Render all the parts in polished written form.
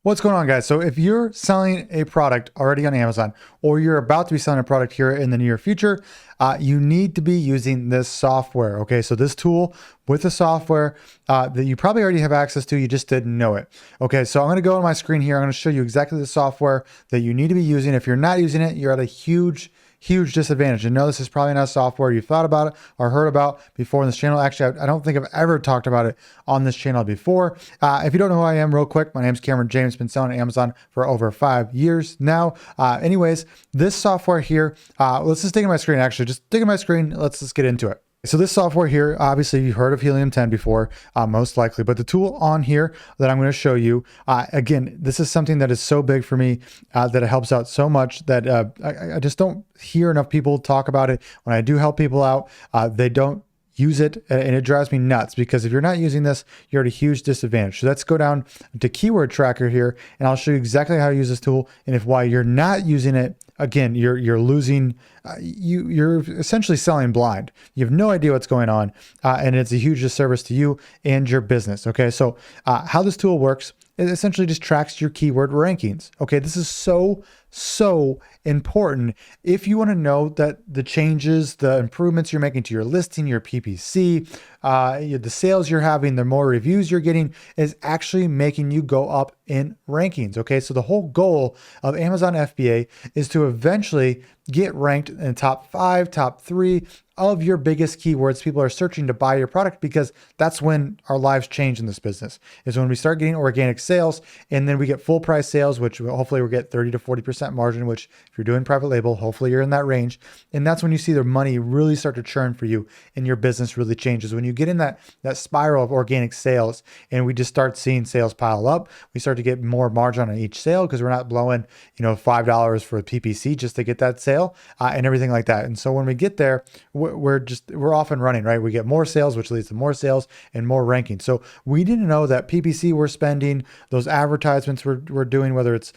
What's going on, guys? So if you're selling a product already on Amazon, or you're about to be selling a product here in the near future, you need to be using this software. Okay, so this tool with the software that you probably already have access to, you just didn't know it. Okay, so I'm going to go on my screen here. I'm going to show you exactly the software that you need to be using. If you're not using it, you're at a huge disadvantage. And no, this is probably not software you've thought about it or heard about before in this channel. Actually, I don't think I've ever talked about it on this channel before. If you don't know who I am, real quick, my name's Cameron James. Been selling on Amazon for over 5 years now. Anyways, this software here, let's just take my screen. Actually, just take my screen. Let's just get into it. So this software here, obviously you've heard of Helium 10 before, most likely, but the tool on here that I'm going to show you, again, this is something that is so big for me that it helps out so much that I just don't hear enough people talk about it. When I do help people out, they don't use it, and it drives me nuts because if you're not using this, you're at a huge disadvantage. So let's go down to keyword tracker here, and I'll show you exactly how to use this tool. And if why you're not using it, again, you're losing, you're essentially selling blind. You have no idea what's going on, and it's a huge disservice to you and your business. Okay, so how this tool works, it essentially just tracks your keyword rankings. Okay, this is so important if you want to know that the changes, the improvements you're making to your listing, your PPC, the sales you're having, the more reviews you're getting is actually making you go up in rankings. Okay, so the whole goal of Amazon FBA is to eventually get ranked in the top 5, top 3 of your biggest keywords. People are searching to buy your product because that's when our lives change in this business, is when we start getting organic sales, and then we get full price sales, which hopefully we'll get 30 to 40% margin, which if you're doing private label, hopefully you're in that range. And that's when you see the money really start to churn for you and your business really changes. When you get in that spiral of organic sales and we just start seeing sales pile up, we start to get more margin on each sale because we're not blowing, $5 for a PPC just to get that sale and everything like that. And so when we get there, we're off and running, right? We get more sales, which leads to more sales and more ranking. So we didn't know that PPC we're spending, those advertisements we're doing, whether it's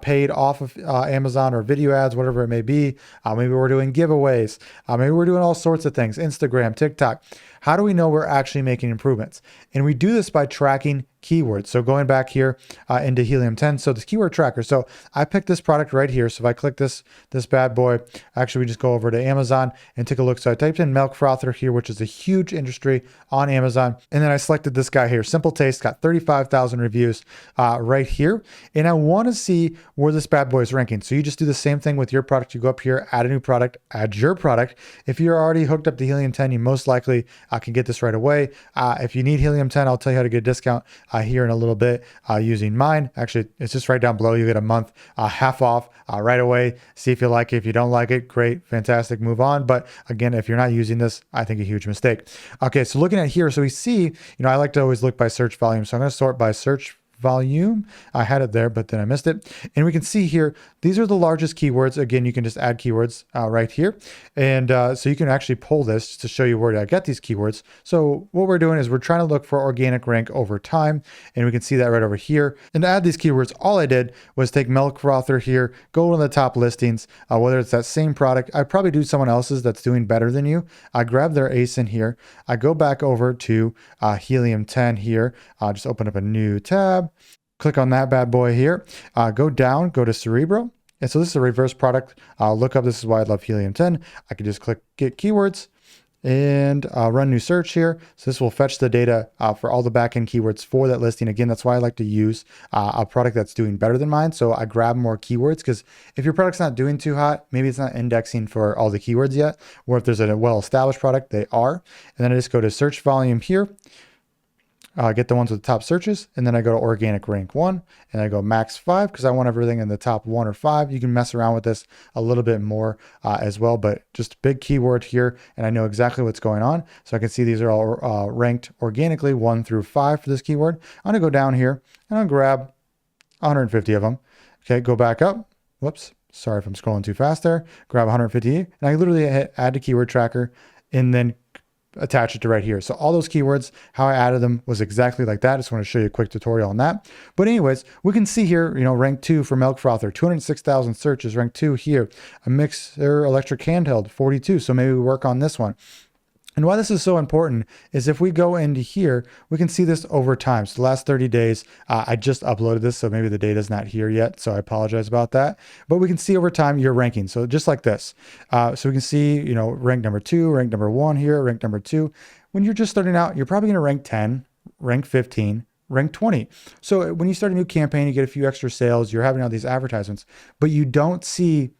paid off of Amazon or video ads, whatever it may be. Maybe we're doing giveaways. Maybe we're doing all sorts of things, Instagram, TikTok. How do we know we're actually making improvements? And we do this by tracking keywords. So going back here into Helium 10, so this keyword tracker. So I picked this product right here. So if I click this bad boy, actually we just go over to Amazon and take a look. So I typed in milk frother here, which is a huge industry on Amazon. And then I selected this guy here, Simple Taste, got 35,000 reviews right here. And I want to see where this bad boy is ranking. So you just do the same thing with your product. You go up here, add a new product, add your product. If you're already hooked up to Helium 10, you most likely can get this right away. If you need Helium 10, I'll tell you how to get a discount here in a little bit using mine. Actually, it's just right down below. You get a month half off right away. See if you like it. If you don't like it, great, fantastic, move on. But again, if you're not using this, I think a huge mistake. Okay, so looking at here, so we see, I like to always look by search volume. So I'm going to sort by search volume. I had it there, but then I missed it. And we can see here, these are the largest keywords. Again, you can just add keywords right here. And so you can actually pull this to show you where I get these keywords. So what we're doing is we're trying to look for organic rank over time. And we can see that right over here. And to add these keywords, all I did was take milk frother here, go to the top listings, whether it's that same product. I'd probably do someone else's that's doing better than you. I grab their ASIN here. I go back over to Helium 10 here. Just open up a new tab. Click on that bad boy here, go down, go to Cerebro. And so this is a reverse product. Look up, this is why I love Helium 10. I can just click get keywords and run new search here. So this will fetch the data for all the backend keywords for that listing. Again, that's why I like to use a product that's doing better than mine. So I grab more keywords because if your product's not doing too hot, maybe it's not indexing for all the keywords yet. Or if there's a well-established product, they are. And then I just go to search volume here. Get the ones with the top searches, and then I go to organic rank 1, and I go max 5 because I want everything in the top 1 or 5. You can mess around with this a little bit more as well, but just big keyword here, and I know exactly what's going on. So I can see these are all ranked organically 1 through 5 for this keyword. I'm gonna go down here and I'll grab 150 of them. Okay, go back up. Whoops, sorry if I'm scrolling too fast there. Grab 150, and I literally hit add to keyword tracker, and then attach it to right here. So all those keywords, how I added them was exactly like that. I just want to show you a quick tutorial on that. But anyways, we can see here, rank 2 for milk frother, 206,000 searches, rank 2 here. A mixer electric handheld, 42. So maybe we work on this one. And why this is so important is if we go into here, we can see this over time. So the last 30 days, I just uploaded this, so maybe the data's not here yet, so I apologize about that. But we can see over time your ranking. So just like this. So we can see, you know, rank number 2, rank number 1 here, rank number 2. When you're just starting out, you're probably going to rank 10, rank 15, rank 20. So when you start a new campaign, you get a few extra sales, you're having all these advertisements, but you don't see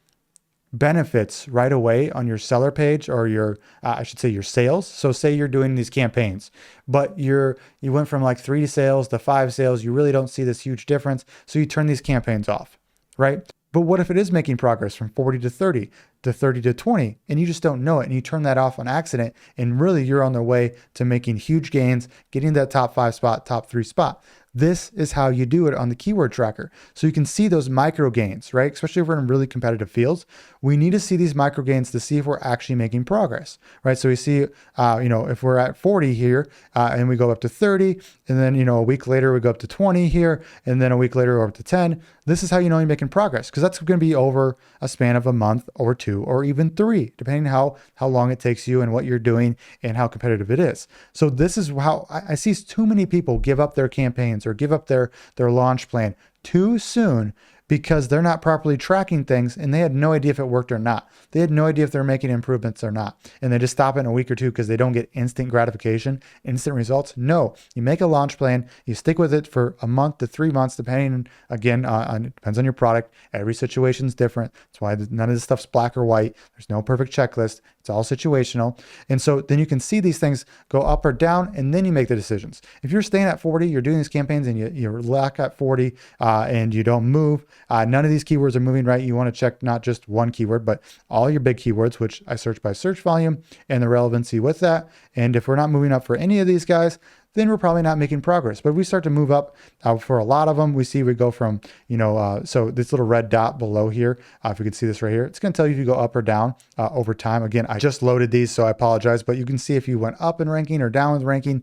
benefits right away on your seller page or your I should say your sales. So say you're doing these campaigns, but you went from like 3 sales to 5 sales, you really don't see this huge difference, so you turn these campaigns off, right? But what if it is making progress from 40 to 30 to 30 to 20 and you just don't know it and you turn that off on accident and really you're on the way to making huge gains, getting that top 5 spot, top 3 spot? This is how you do it on the keyword tracker. So you can see those micro gains, right? Especially if we're in really competitive fields, we need to see these micro gains to see if we're actually making progress, right? So we see, you know, if we're at 40 here and we go up to 30, and then, you know, a week later we go up to 20 here, and then a week later we're up to 10. This is how you know you're making progress, because that's going to be over a span of a month or 2 or even 3, depending on how long it takes you and what you're doing and how competitive it is. So this is how I see too many people give up their campaigns or give up their launch plan too soon because they're not properly tracking things and they had no idea if it worked or not. They had no idea if they're making improvements or not. And they just stop it in a week or 2 because they don't get instant gratification, instant results. No, you make a launch plan, you stick with it for a month to 3 months, depending, again, it depends on your product. Every situation is different. That's why none of this stuff's black or white. There's no perfect checklist. It's all situational. And so then you can see these things go up or down, and then you make the decisions. If you're staying at 40, you're doing these campaigns and you're locked at 40 and you don't move, none of these keywords are moving right. You want to check not just one keyword, but all your big keywords, which I search by search volume and the relevancy with that. And if we're not moving up for any of these guys, then we're probably not making progress. But if we start to move up for a lot of them, we see we go from, you know, so this little red dot below here, if you can see this right here, it's going to tell you if you go up or down over time. Again, I just loaded these, so I apologize, but you can see if you went up in ranking or down with ranking,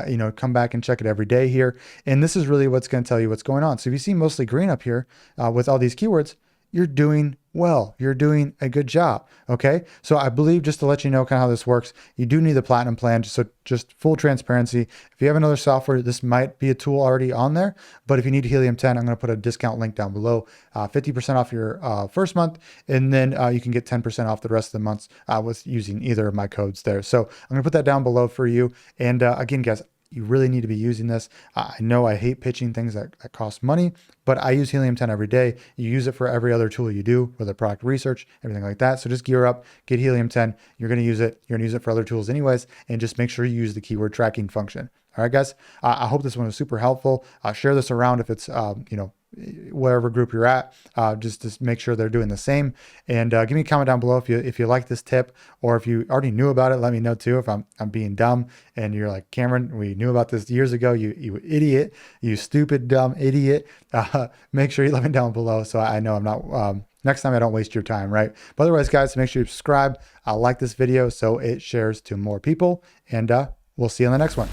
you know, come back and check it every day here. And this is really what's going to tell you what's going on. So if you see mostly green up here with all these keywords, you're doing well. You're doing a good job. Okay. So I believe, just to let you know kind of how this works, you do need the platinum plan. So just full transparency. If you have another software, this might be a tool already on there, but if you need Helium 10, I'm going to put a discount link down below, 50% off your first month. And then you can get 10% off the rest of the months with using either of my codes there. So I'm going to put that down below for you. And again, guys, you really need to be using this. I know I hate pitching things that cost money, but I use Helium 10 every day. You use it for every other tool you do, whether product research, everything like that. So just gear up, get Helium 10. You're going to use it. You're going to use it for other tools anyways, and just make sure you use the keyword tracking function. All right, guys. I hope this one was super helpful. Share this around if it's, you know, whatever group you're at, just to make sure they're doing the same. And give me a comment down below if you like this tip, or if you already knew about it. Let me know too if I'm being dumb and you're like, Cameron, we knew about this years ago, you idiot, you stupid dumb idiot. Make sure you let me down below so I know I'm not next time I don't waste your time, right? But otherwise, guys, make sure you subscribe, like this video so it shares to more people, and we'll see you on the next one.